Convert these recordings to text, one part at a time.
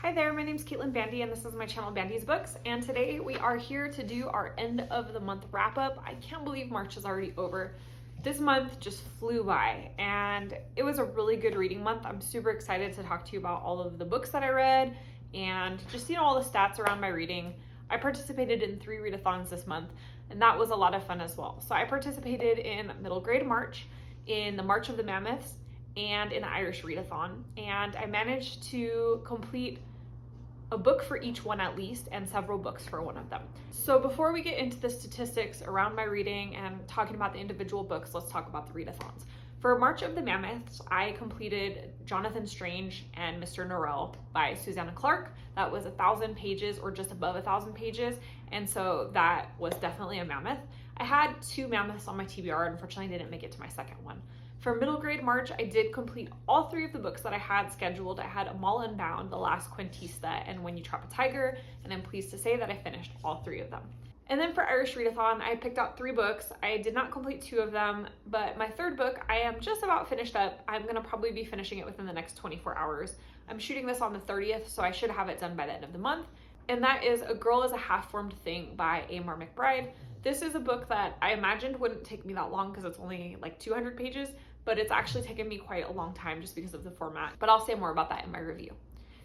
Hi there, my name is Caitlin Bandy and this is my channel BandysBooks, and today we are here to do our end of the month wrap up. I can't believe March is already over. This month just flew by and it was a really good reading month. I'm super excited to talk to you about all of the books that I read and just all the stats around my reading. I participated in 3 readathons this month and that was a lot of fun as well. So I participated in middle grade March, in the March of the Mammoths, and in the Irish Readathon, and I managed to complete a book for each one at least, and several books for one of them. So before we get into the statistics around my reading and talking about the individual books, let's talk about the readathons. For March of the Mammoths, I completed Jonathan Strange and Mr. Norrell by Susanna Clarke. That was 1,000 pages or just above 1,000 pages, and so that was definitely a mammoth. I had 2 mammoths on my TBR. Unfortunately, I didn't make it to my second one. For middle grade March, I did complete all 3 of the books that I had scheduled. I had Unbound, The Last Quintista, and When You Trap a Tiger, and I'm pleased to say that I finished all 3 of them. And then for Irish Readathon, I picked out 3 books. I did not complete 2 of them, but my 3rd book, I am just about finished up. I'm gonna probably be finishing it within the next 24 hours. I'm shooting this on the 30th, so I should have it done by the end of the month. And that is A Girl is a Half-Formed Thing by Amor McBride. This is a book that I imagined wouldn't take me that long because it's only like 200 pages, but it's actually taken me quite a long time just because of the format, but I'll say more about that in my review.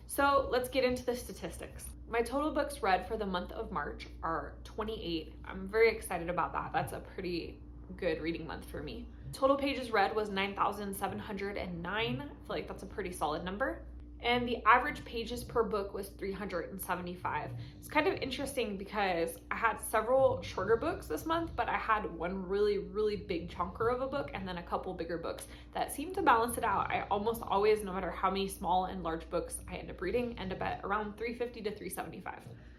So let's get into the statistics. My total books read for the month of March are 28. I'm very excited about that. That's a pretty good reading month for me. Total pages read was 9,709. I feel like that's a pretty solid number. And the average pages per book was 375. It's kind of interesting because I had several shorter books this month, but I had one really big chunker of a book and then a couple bigger books that seemed to balance it out. I almost always, no matter how many small and large books I end up reading, end up at around 350 to 375.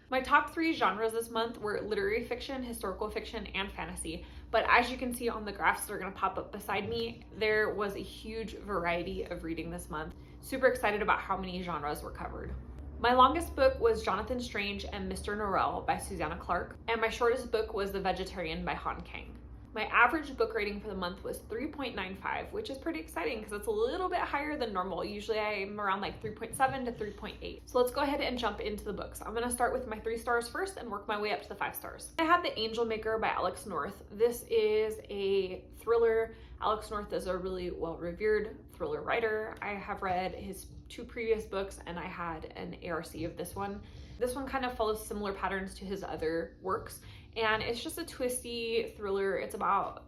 My top 3 genres this month were literary fiction, historical fiction, and fantasy. But as you can see on the graphs that are gonna pop up beside me, there was a huge variety of reading this month. Super excited about how many genres were covered. My longest book was Jonathan Strange and Mr. Norrell by Susanna Clarke, and my shortest book was The Vegetarian by Han Kang. My average book rating for the month was 3.95, which is pretty exciting because it's a little bit higher than normal. Usually I'm around like 3.7 to 3.8. So let's go ahead and jump into the books. I'm gonna start with my 3 stars first and work my way up to the 5 stars. I had The Angel Maker by Alex North. This is a thriller. Alex North is a really well-revered thriller writer. I have read his 2 previous books and I had an ARC of this one. This one kind of follows similar patterns to his other works, and it's just a twisty thriller. It's about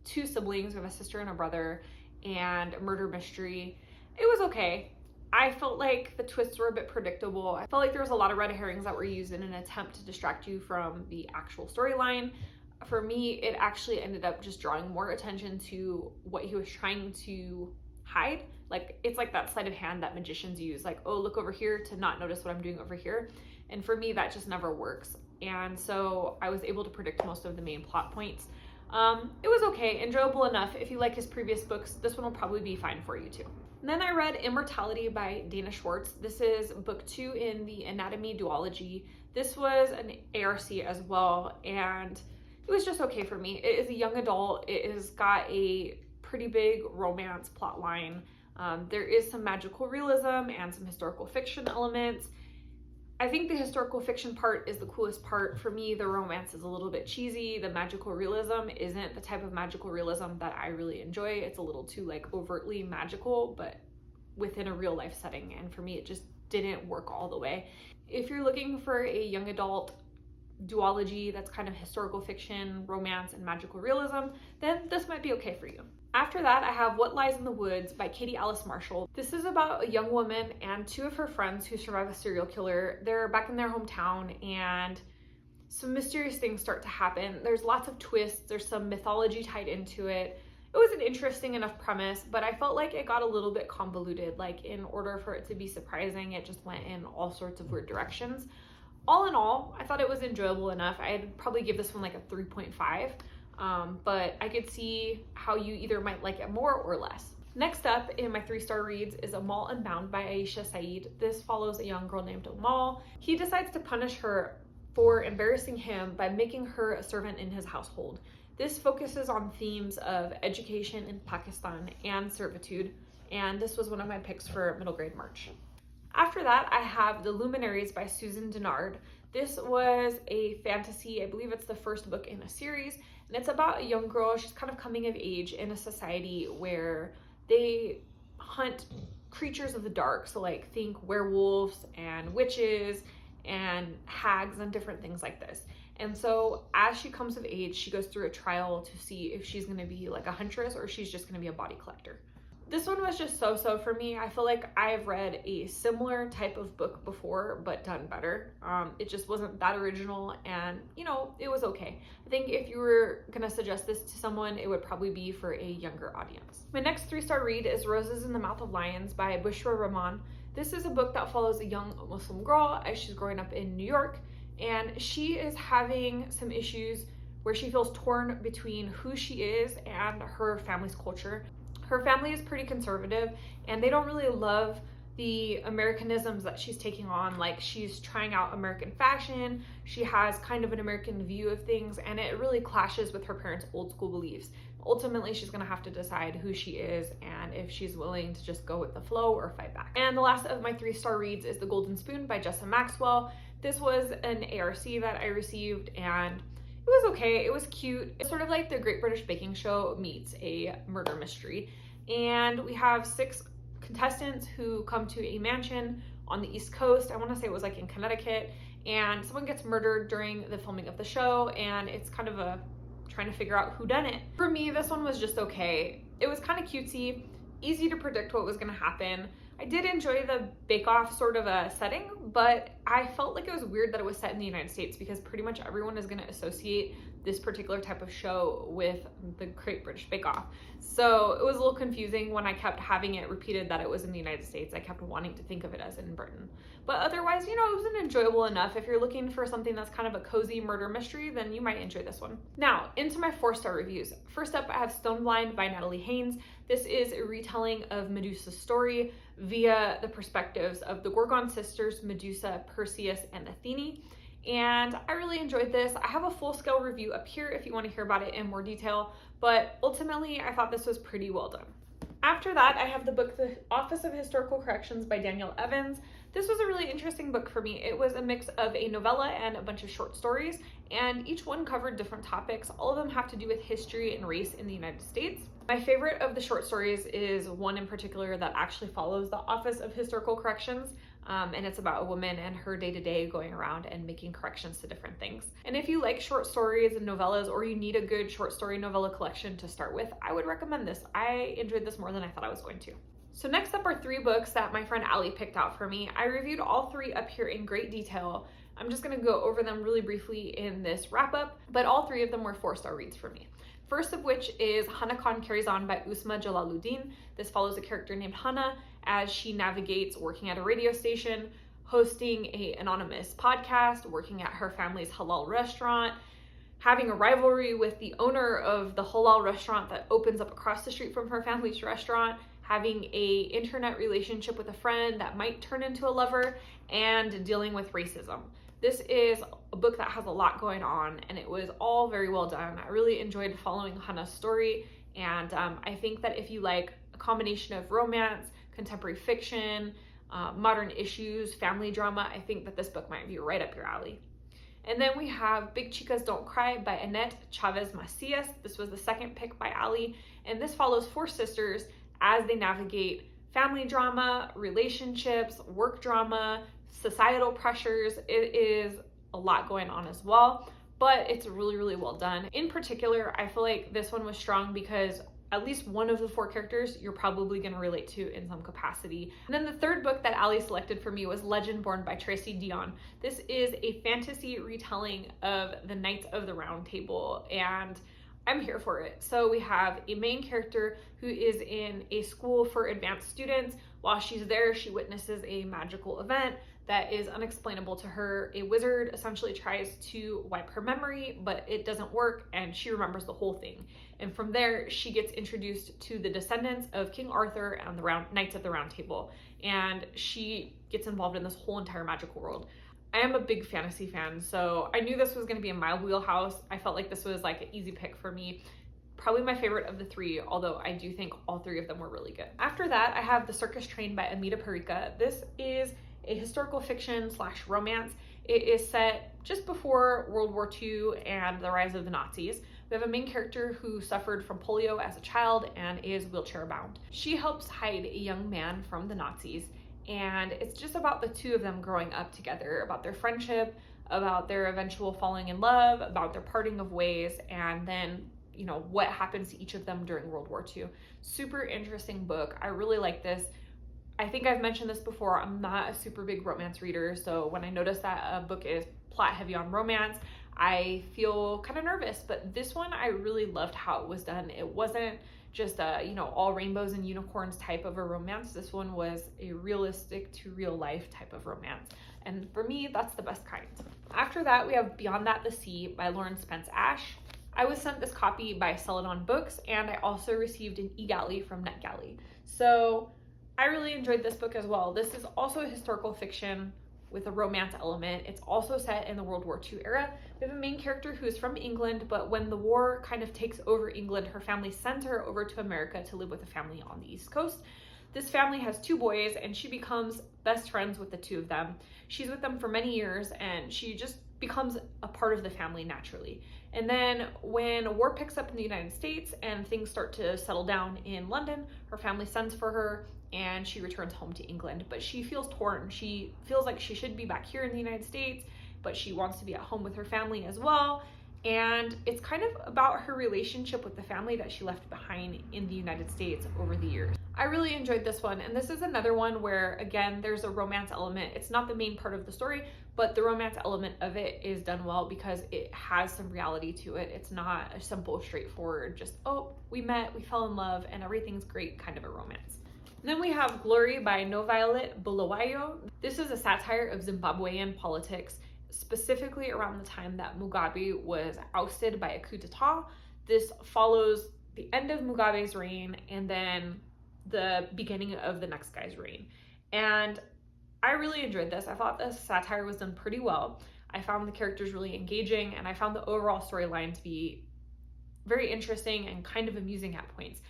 2 siblings, we have a sister and a brother, and a murder mystery. It was okay. I felt like the twists were a bit predictable. I felt like there was a lot of red herrings that were used in an attempt to distract you from the actual storyline. For me, it actually ended up just drawing more attention to what he was trying to hide. Like, it's like that sleight of hand that magicians use, like, oh, look over here to not notice what I'm doing over here. And for me, that just never works. And so I was able to predict most of the main plot points. It was okay, enjoyable enough. If you like his previous books, this one will probably be fine for you too. And then I read Immortality by Dana Schwartz. This is book 2 in the Anatomy duology. This was an ARC as well, and it was just okay for me. It is a young adult. It has got a pretty big romance plot line. There is some magical realism and some historical fiction elements. I think the historical fiction part is the coolest part. For me, the romance is a little bit cheesy. The magical realism isn't the type of magical realism that I really enjoy. It's a little too like overtly magical, but within a real life setting. And for me, it just didn't work all the way. If you're looking for a young adult duology that's kind of historical fiction, romance, and magical realism, then this might be okay for you. After that, I have What Lies in the Woods by Katie Alice Marshall. This is about a young woman and 2 of her friends who survive a serial killer. They're back in their hometown and some mysterious things start to happen. There's lots of twists. There's some mythology tied into it. It was an interesting enough premise, but I felt like it got a little bit convoluted. Like, in order for it to be surprising, it just went in all sorts of weird directions. All in all, I thought it was enjoyable enough. I'd probably give this one like a 3.5. But I could see how you either might like it more or less. Next up in my 3-star reads is Amal Unbound by Aisha Saeed. This follows a young girl named Amal. He decides to punish her for embarrassing him by making her a servant in his household. This focuses on themes of education in Pakistan and servitude, and this was one of my picks for middle grade March. After that, I have The Luminaries by Susan Dennard. This was a fantasy, I believe it's the first book in a series, and it's about a young girl. She's kind of coming of age in a society where they hunt creatures of the dark. So like think werewolves and witches and hags and different things like this. And so as she comes of age, she goes through a trial to see if she's going to be like a huntress or she's just going to be a body collector. This one was just so-so for me. I feel like I've read a similar type of book before, but done better. It just wasn't that original, and you know, it was okay. I think if you were gonna suggest this to someone, it would probably be for a younger audience. My next 3-star read is Roses in the Mouth of Lions by Bushra Rahman. This is a book that follows a young Muslim girl as she's growing up in New York, and she is having some issues where she feels torn between who she is and her family's culture. Her family is pretty conservative and they don't really love the Americanisms that she's taking on. Like, she's trying out American fashion, she has kind of an American view of things, and it really clashes with her parents' old school beliefs. Ultimately, she's gonna have to decide who she is and if she's willing to just go with the flow or fight back. And the last of my 3-star reads is The Golden Spoon by Jessa Maxwell. This was an ARC that I received, and it was okay. It was cute. It's sort of like the Great British Baking Show meets a murder mystery. And we have 6 contestants who come to a mansion on the East Coast. I want to say it was like in Connecticut. And someone gets murdered during the filming of the show. And it's kind of a trying to figure out who done it. For me, this one was just okay. It was kind of cutesy, easy to predict what was going to happen. I did enjoy the bake-off sort of a setting, but I felt like it was weird that it was set in the United States because pretty much everyone is going to associate this particular type of show with the Great British Bake Off. So it was a little confusing when I kept having it repeated that it was in the United States. I kept wanting to think of it as in Britain. But otherwise, you know, it was enjoyable enough. If you're looking for something that's kind of a cozy murder mystery, then you might enjoy this one. Now, into my 4-star reviews. First up, I have Stoneblind by Natalie Haynes. This is a retelling of Medusa's story via the perspectives of the Gorgon sisters, Medusa, Perseus, and Athene. And I really enjoyed this. I have a full-scale review up here if you want to hear about it in more detail, but ultimately I thought this was pretty well done. After that, I have the book The Office of Historical Corrections by Danielle Evans. This was a really interesting book for me. It was a mix of a novella and a bunch of short stories, and each one covered different topics. All of them have to do with history and race in the United States. My favorite of the short stories is one in particular that actually follows the Office of Historical Corrections. And it's about a woman and her day-to-day going around and making corrections to different things. And if you like short stories and novellas, or you need a good short story novella collection to start with, I would recommend this. I enjoyed this more than I thought I was going to. So next up are 3 books that my friend Allie picked out for me. I reviewed all 3 up here in great detail. I'm just gonna go over them really briefly in this wrap-up, but all 3 of them were 4-star reads for me. First of which is Hanacon Carries On by Usma Jalaluddin. This follows a character named Hana as she navigates working at a radio station, hosting an anonymous podcast, working at her family's halal restaurant, having a rivalry with the owner of the halal restaurant that opens up across the street from her family's restaurant, having a internet relationship with a friend that might turn into a lover, and dealing with racism. This is a book that has a lot going on, and it was all very well done. I really enjoyed following Hana's story, and I think that if you like a combination of romance, contemporary fiction, modern issues, family drama, I think that this book might be right up your alley. And then we have Big Chicas Don't Cry by Annette Chavez Macias. This was the second pick by Allie, and this follows 4 sisters as they navigate family drama, relationships, work drama, societal pressures. It is a lot going on as well, but it's really, really well done. In particular, I feel like this one was strong because at least one of the 4 characters you're probably going to relate to in some capacity. And then the third book that Allie selected for me was Legend Born by Tracy Dion. This is a fantasy retelling of the Knights of the Round Table, and I'm here for it. So we have a main character who is in a school for advanced students. While she's there, she witnesses a magical event that is unexplainable to her. A wizard essentially tries to wipe her memory, but it doesn't work, and she remembers the whole thing. And from there, she gets introduced to the descendants of King Arthur and the Knights of the Round Table, and she gets involved in this whole entire magical world. I am a big fantasy fan, so I knew this was going to be in my wheelhouse. I felt like this was like an easy pick for me. Probably my favorite of the 3, although I do think all 3 of them were really good. After that, I have The Circus Train by Amina Parika. This is a historical fiction / romance. It is set just before World War II and the rise of the Nazis. We have a main character who suffered from polio as a child and is wheelchair bound. She helps hide a young man from the Nazis, and it's just about the two of them growing up together, about their friendship, about their eventual falling in love, about their parting of ways, and then, you know, what happens to each of them during World War II. Super interesting book. I really like this. I think I've mentioned this before, I'm not a super big romance reader, so when I notice that a book is plot heavy on romance, I feel kind of nervous, but this one I really loved how it was done. It wasn't just a, you know, all rainbows and unicorns type of a romance. This one was a realistic to real life type of romance, and for me, that's the best kind. After that, we have Beyond That the Sea by Lauren Spence Ash. I was sent this copy by Celadon Books, and I also received an eGalley from NetGalley. So I really enjoyed this book as well. This is also a historical fiction with a romance element. It's also set in the World War II era. We have a main character who is from England, but when the war kind of takes over England, her family sends her over to America to live with a family on the East Coast. This family has 2 boys, and she becomes best friends with the 2 of them. She's with them for many years, and she just becomes a part of the family naturally. And then when war picks up in the United States and things start to settle down in London, her family sends for her and she returns home to England. But she feels torn. She feels like she should be back here in the United States, but she wants to be at home with her family as well. And it's kind of about her relationship with the family that she left behind in the United States over the years. I really enjoyed this one, and this is another one where, again, there's a romance element. It's not the main part of the story, but the romance element of it is done well because it has some reality to it. It's not a simple, straightforward, just, oh, we met, we fell in love, and everything's great kind of a romance. And then we have Glory by No Violet Bulawayo. This is a satire of Zimbabwean politics, specifically around the time that Mugabe was ousted by a coup d'etat. This follows the end of Mugabe's reign and then the beginning of the next guy's reign. And I really enjoyed this. I thought the satire was done pretty well. I found the characters really engaging, and I found the overall storyline to be very interesting and kind of amusing at points.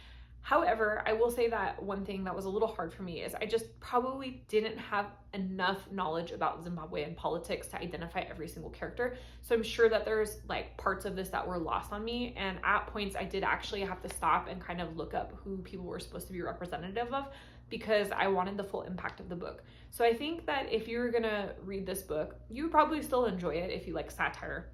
However, I will say that one thing that was a little hard for me is I just probably didn't have enough knowledge about Zimbabwean politics to identify every single character. So I'm sure that there's like parts of this that were lost on me. And at points I did actually have to stop and kind of look up who people were supposed to be representative of because I wanted the full impact of the book. So I think that if you're gonna read this book, you would probably still enjoy it if you like satire.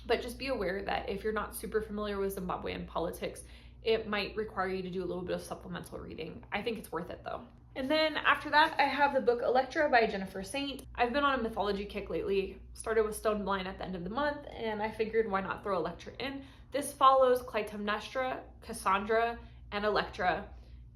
But just be aware that if you're not super familiar with Zimbabwean politics, it might require you to do a little bit of supplemental reading. I think it's worth it though. And then after that, I have the book Elektra by Jennifer Saint. I've been on a mythology kick lately. Started with Stone Blind at the end of the month, and I figured why not throw Elektra in. This follows Clytemnestra, Cassandra, and Elektra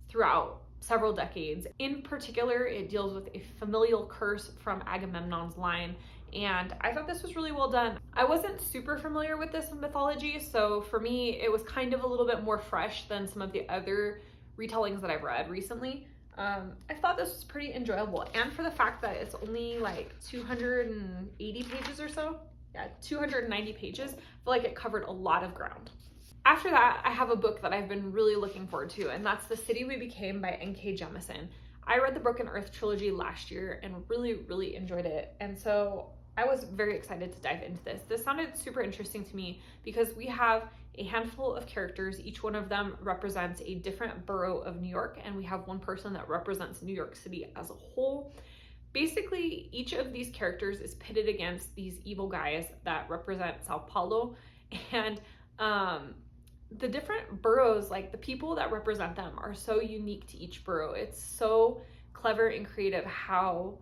throughout several decades. In particular, it deals with a familial curse from Agamemnon's line, and I thought this was really well done. I wasn't super familiar with this mythology, so for me, it was kind of a little bit more fresh than some of the other retellings that I've read recently. I thought this was pretty enjoyable, and for the fact that it's only like 280 pages or so, 290 pages, I feel like it covered a lot of ground. After that, I have a book that I've been really looking forward to, and that's The City We Became by N.K. Jemisin. I read the Broken Earth trilogy last year and really enjoyed it, and so I was very excited to dive into this. This sounded super interesting to me because we have a handful of characters. Each one of them represents a different borough of New York, and we have one person that represents New York City as a whole. Basically, each of these characters is pitted against these evil guys that represent Sao Paulo, and the different boroughs, like the people that represent them, are so unique to each borough. It's so clever and creative how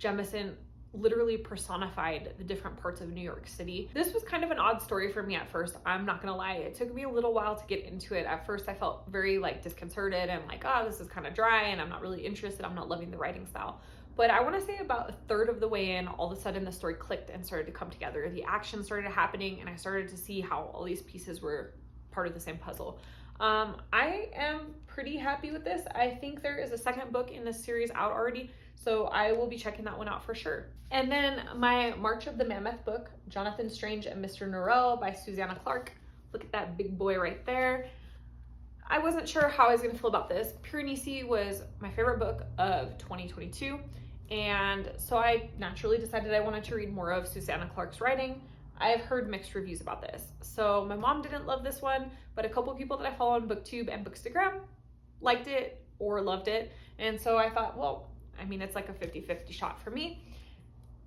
Jemisin literally personified the different parts of New York City. This was kind of an odd story for me at first, I'm not gonna lie. It took me a little while to get into it. At first I felt very like disconcerted and like, oh, this is kind of dry and I'm not really interested, I'm not loving the writing style. But I want to say about a third of the way in, all of a sudden the story clicked and started to come together. The action started happening and I started to see how all these pieces were part of the same puzzle. I am pretty happy with this. I think there is a second book in this series out already, so I will be checking that one out for sure. And then my March of the Mammoth book, Jonathan Strange and Mr. Norrell by Susanna Clark. Look at that big boy right there. I wasn't sure how I was gonna feel about this. Piranesi was my favorite book of 2022, And so I naturally decided I wanted to read more of Susanna Clarke's writing. I've heard mixed reviews about this. So my mom didn't love this one, but a couple people that I follow on BookTube and Bookstagram liked it or loved it. And so I thought, well, I mean, it's like a 50-50 shot for me.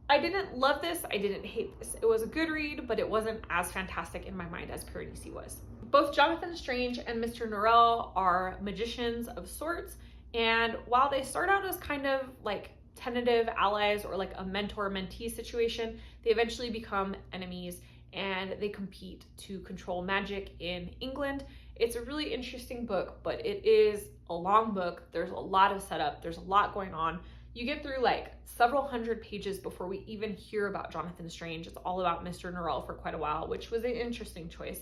I didn't love this. I didn't hate this. It was a good read, but it wasn't as fantastic in my mind as Piranesi was. Both Jonathan Strange and Mr. Norrell are magicians of sorts. And while they start out as kind of like tentative allies or like a mentor-mentee situation, they eventually become enemies and they compete to control magic in England. It's a really interesting book, but it is a long book. There's a lot of setup. There's a lot going on. You get through like several hundred pages before we even hear about Jonathan Strange. It's all about Mr. Norrell for quite a while, which was an interesting choice.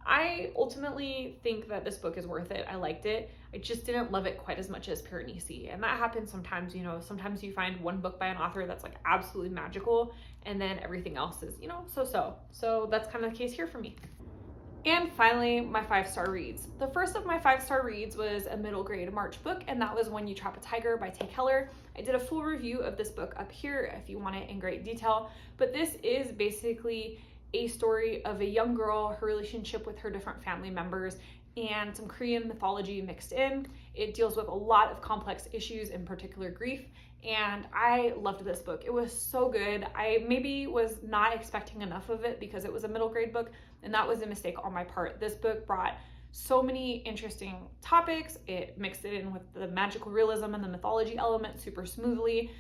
I ultimately think that this book is worth it. I liked it. I just didn't love it quite as much as Piranesi. And that happens sometimes, you know, sometimes you find one book by an author that's like absolutely magical and then everything else is, you know, so-so. So that's kind of the case here for me. And finally, my 5-star reads. The first of my 5-star reads was a middle grade March book, and that was When You Trap a Tiger by Tay Keller. I did a full review of this book up here if you want it in great detail, but this is basically a story of a young girl, her relationship with her different family members, and some Korean mythology mixed in. It deals with a lot of complex issues, in particular grief, and I loved this book. It was so good. I maybe was not expecting enough of it because it was a middle grade book, and that was a mistake on my part. This book brought so many interesting topics. It mixed it in with the magical realism and the mythology element super smoothly.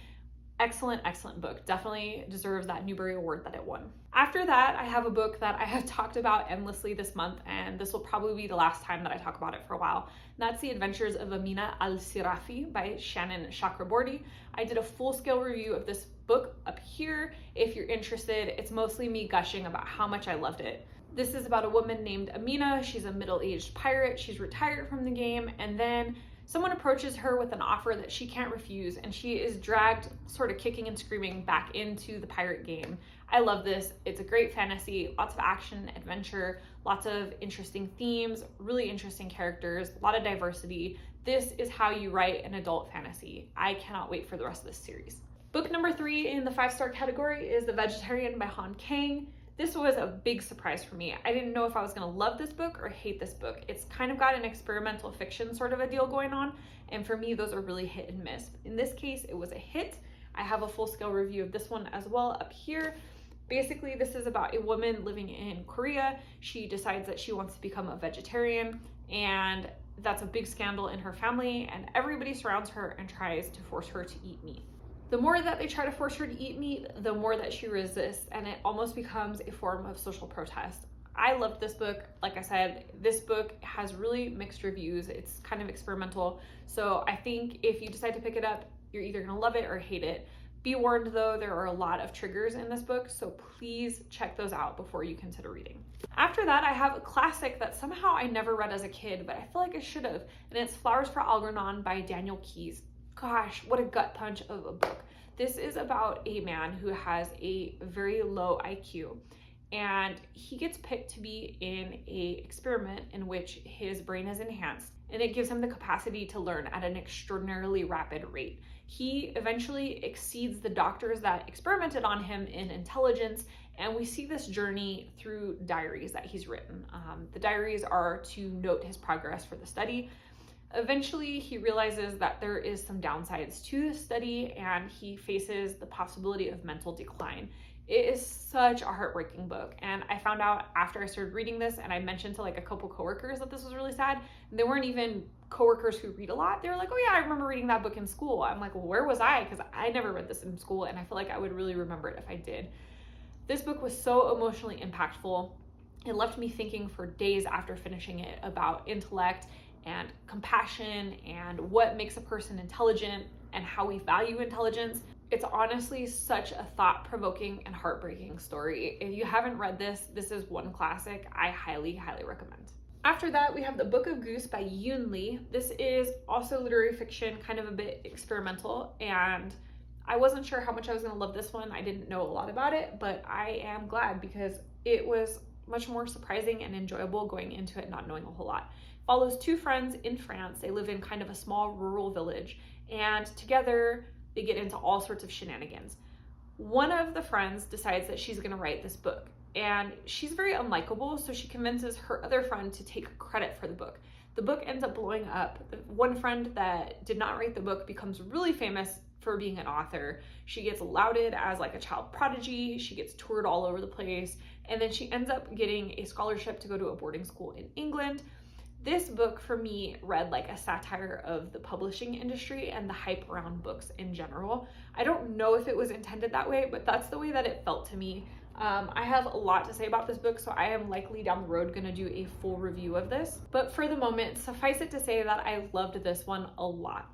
Excellent, excellent book. Definitely deserves that Newbery Award that it won. After that, I have a book that I have talked about endlessly this month, and this will probably be the last time that I talk about it for a while. And that's The Adventures of Amina al-Serafi by Shannon Chakraborty. I did a full-scale review of this book up here. If you're interested, it's mostly me gushing about how much I loved it. This is about a woman named Amina. She's a middle-aged pirate. She's retired from the game, and then someone approaches her with an offer that she can't refuse, and she is dragged sort of kicking and screaming back into the pirate game. I love this. It's a great fantasy, lots of action, adventure, lots of interesting themes, really interesting characters, a lot of diversity. This is how you write an adult fantasy. I cannot wait for the rest of this series. Book number 3 in the 5-star category is The Vegetarian by Han Kang. This was a big surprise for me. I didn't know if I was gonna love this book or hate this book. It's kind of got an experimental fiction sort of a deal going on, and for me, those are really hit and miss. In this case, it was a hit. I have a full-scale review of this one as well up here. Basically, this is about a woman living in Korea. She decides that she wants to become a vegetarian, and that's a big scandal in her family, and everybody surrounds her and tries to force her to eat meat. The more that they try to force her to eat meat, the more that she resists, and it almost becomes a form of social protest. I loved this book. Like I said, this book has really mixed reviews. It's kind of experimental. So I think if you decide to pick it up, you're either gonna love it or hate it. Be warned though, there are a lot of triggers in this book, so please check those out before you consider reading. After that, I have a classic that somehow I never read as a kid, but I feel like I should have, and it's Flowers for Algernon by Daniel Keyes. Gosh, what a gut punch of a book. This is about a man who has a very low IQ, and he gets picked to be in an experiment in which his brain is enhanced, and it gives him the capacity to learn at an extraordinarily rapid rate. He eventually exceeds the doctors that experimented on him in intelligence, and we see this journey through diaries that he's written. The diaries are to note his progress for the study. Eventually, he realizes that there is some downsides to the study, and he faces the possibility of mental decline. It is such a heartbreaking book, and I found out after I started reading this, and I mentioned to like a couple coworkers that this was really sad, and they weren't even coworkers who read a lot. They were like, oh yeah, I remember reading that book in school. I'm like, well, where was I? Because I never read this in school, and I feel like I would really remember it if I did. This book was so emotionally impactful. It left me thinking for days after finishing it about intellect and compassion and what makes a person intelligent and how we value intelligence. It's honestly such a thought-provoking and heartbreaking story. If you haven't read this, this is one classic I highly, highly recommend. After that, we have The Book of Goose by Yoon Lee. This is also literary fiction, kind of a bit experimental, and I wasn't sure how much I was gonna love this one. I didn't know a lot about it, but I am glad because it was much more surprising and enjoyable going into it not knowing a whole lot. Follows two friends in France. They live in kind of a small rural village, and together They get into all sorts of shenanigans. One of the friends decides that she's going to write this book, and she's very unlikable, so she convinces her other friend to take credit for the book. The book ends up blowing up. One friend that did not write the book becomes really famous for being an author. She gets lauded as like a child prodigy. She gets toured all over the place, and then she ends up getting a scholarship to go to a boarding school in England. This book for me read like a satire of the publishing industry and the hype around books in general. I don't know if it was intended that way, but that's the way that it felt to me. I have a lot to say about this book, so I am likely down the road going to do a full review of this. But for the moment, suffice it to say that I loved this one a lot.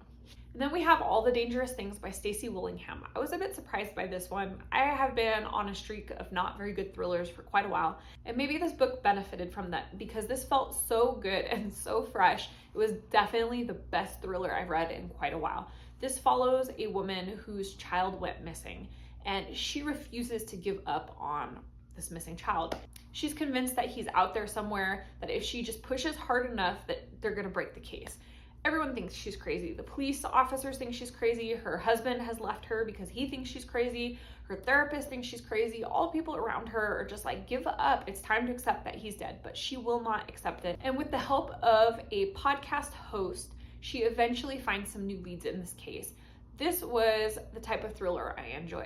And then we have All the Dangerous Things by Stacey Willingham. I was a bit surprised by this one. I have been on a streak of not very good thrillers for quite a while, and maybe this book benefited from that because this felt so good and so fresh. It was definitely the best thriller I've read in quite a while. This follows a woman whose child went missing, and she refuses to give up on this missing child. She's convinced that he's out there somewhere, that if she just pushes hard enough that they're gonna break the case. Everyone thinks she's crazy. The police officers think she's crazy. Her husband has left her because he thinks she's crazy. Her therapist thinks she's crazy. All people around her are just like, give up. It's time to accept that he's dead. But she will not accept it. And with the help of a podcast host, she eventually finds some new leads in this case. This was the type of thriller I enjoy.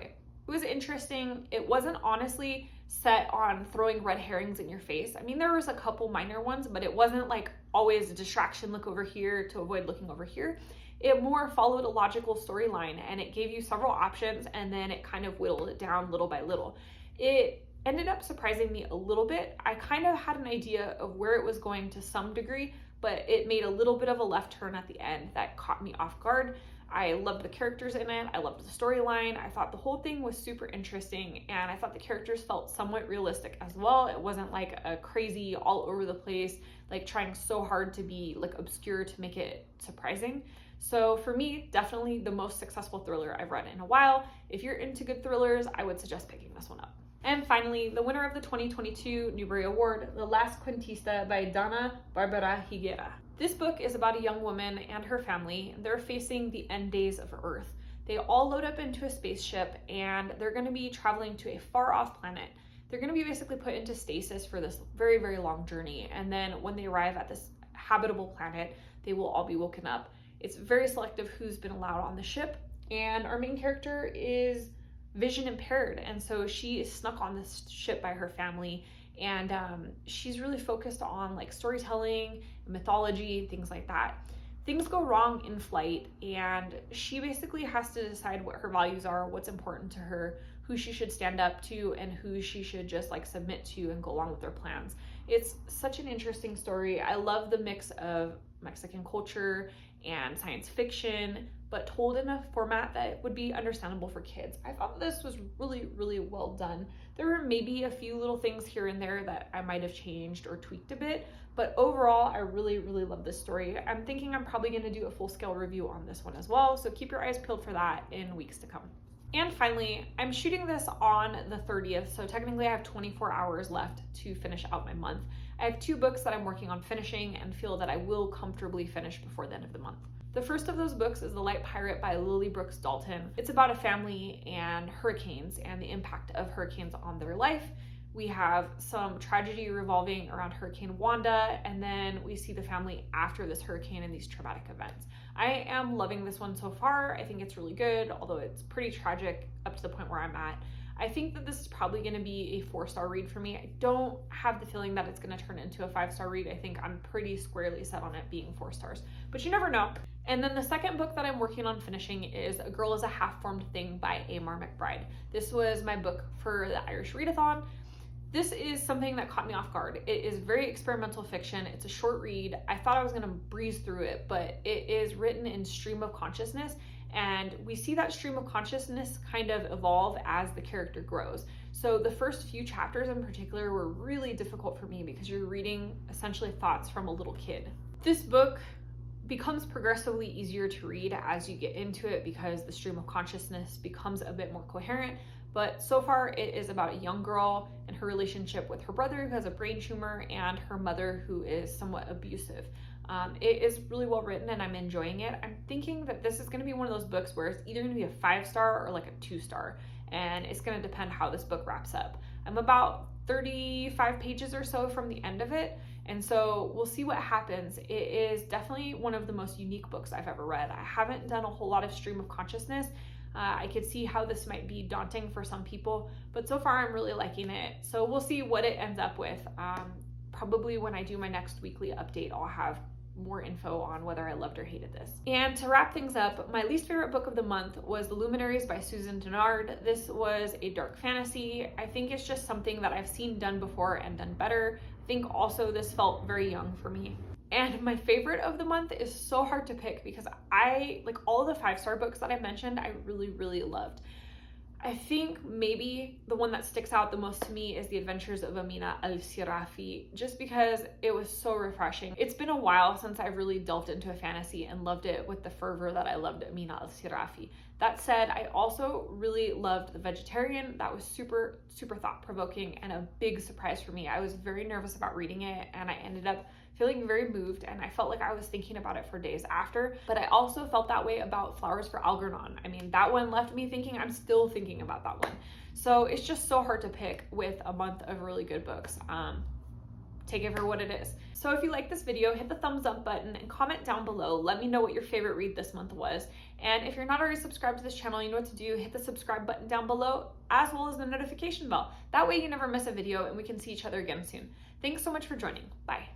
It was interesting. It wasn't honestly set on throwing red herrings in your face. I mean, there was a couple minor ones, but it wasn't like always a distraction, look over here to avoid looking over here. It more followed a logical storyline, and it gave you several options, and then it kind of whittled it down little by little. It ended up surprising me a little bit. I kind of had an idea of where it was going to some degree, but it made a little bit of a left turn at the end that caught me off guard. I loved the characters in it. I loved the storyline. I thought the whole thing was super interesting, and I thought the characters felt somewhat realistic as well. It wasn't like a crazy all over the place, like trying so hard to be like obscure to make it surprising. So for me, definitely the most successful thriller I've read in a while. If you're into good thrillers, I would suggest picking this one up. And finally, the winner of the 2022 Newbery Award, The Last Quintista by Dana Barbara Higuera. This book is about a young woman and her family. They're facing the end days of Earth. They all load up into a spaceship, and they're going to be traveling to a far off planet. They're going to be basically put into stasis for this very, very long journey. And then when they arrive at this habitable planet, they will all be woken up. It's very selective who's been allowed on the ship. And our main character is vision impaired. And so she is snuck on this ship by her family. And she's really focused on like storytelling, mythology, things like that. Things go wrong in flight, and she basically has to decide what her values are, what's important to her, who she should stand up to, and who she should just like submit to and go along with their plans. It's such an interesting story. I love the mix of Mexican culture and science fiction, but told in a format that would be understandable for kids. I thought this was really, really well done. There were maybe a few little things here and there that I might have changed or tweaked a bit, but overall, I really, really love this story. I'm thinking I'm probably going to do a full-scale review on this one as well, so keep your eyes peeled for that in weeks to come. And finally, I'm shooting this on the 30th, so technically I have 24 hours left to finish out my month. I have 2 books that I'm working on finishing and feel that I will comfortably finish before the end of the month. The first of those books is The Light Pirate by Lily Brooks Dalton. It's about a family and hurricanes and the impact of hurricanes on their life. We have some tragedy revolving around Hurricane Wanda, and then we see the family after this hurricane and these traumatic events. I am loving this one so far. I think it's really good, although it's pretty tragic up to the point where I'm at. I think that this is probably going to be a 4-star read for me. I don't have the feeling that it's going to turn into a 5-star read. I think I'm pretty squarely set on it being 4 stars, but you never know. And then the second book that I'm working on finishing is A Girl is a Half-Formed Thing by Amar McBride. This was my book for the Irish Readathon. This is something that caught me off guard. It is very experimental fiction. It's a short read. I thought I was going to breeze through it, but it is written in stream of consciousness, and we see that stream of consciousness kind of evolve as the character grows. So the first few chapters in particular were really difficult for me because you're reading essentially thoughts from a little kid. This book becomes progressively easier to read as you get into it because the stream of consciousness becomes a bit more coherent. But so far it is about a young girl and her relationship with her brother who has a brain tumor and her mother who is somewhat abusive. It is really well written and I'm enjoying it. I'm thinking that this is going to be one of those books where it's either going to be a 5-star or like a 2-star, and it's going to depend how this book wraps up. I'm about 35 pages or so from the end of it, and so we'll see what happens. It is definitely one of the most unique books I've ever read. I haven't done a whole lot of stream of consciousness. I could see how this might be daunting for some people, but so far I'm really liking it. So we'll see what it ends up with. Probably when I do my next weekly update, I'll have more info on whether I loved or hated this. And to wrap things up, my least favorite book of the month was The Luminaries by Susan Dennard. This was a dark fantasy. I think it's just something that I've seen done before and done better. I think also this felt very young for me. And my favorite of the month is so hard to pick because I, like all of the 5-star books that I mentioned, I really, really loved. I think maybe the one that sticks out the most to me is The Adventures of Amina Serafi, just because it was so refreshing. It's been a while since I've really delved into a fantasy and loved it with the fervor that I loved Amina Serafi. That said, I also really loved The Vegetarian. That was super, super thought-provoking and a big surprise for me. I was very nervous about reading it, and I ended up feeling very moved, and I felt like I was thinking about it for days after. But I also felt that way about Flowers for Algernon. I mean, that one left me thinking. I'm still thinking about that one. So it's just so hard to pick with a month of really good books. Take it for what it is. So if you like this video, hit the thumbs up button and comment down below. Let me know what your favorite read this month was. And if you're not already subscribed to this channel, you know what to do. Hit the subscribe button down below, as well as the notification bell. That way you never miss a video and we can see each other again soon. Thanks so much for joining. Bye.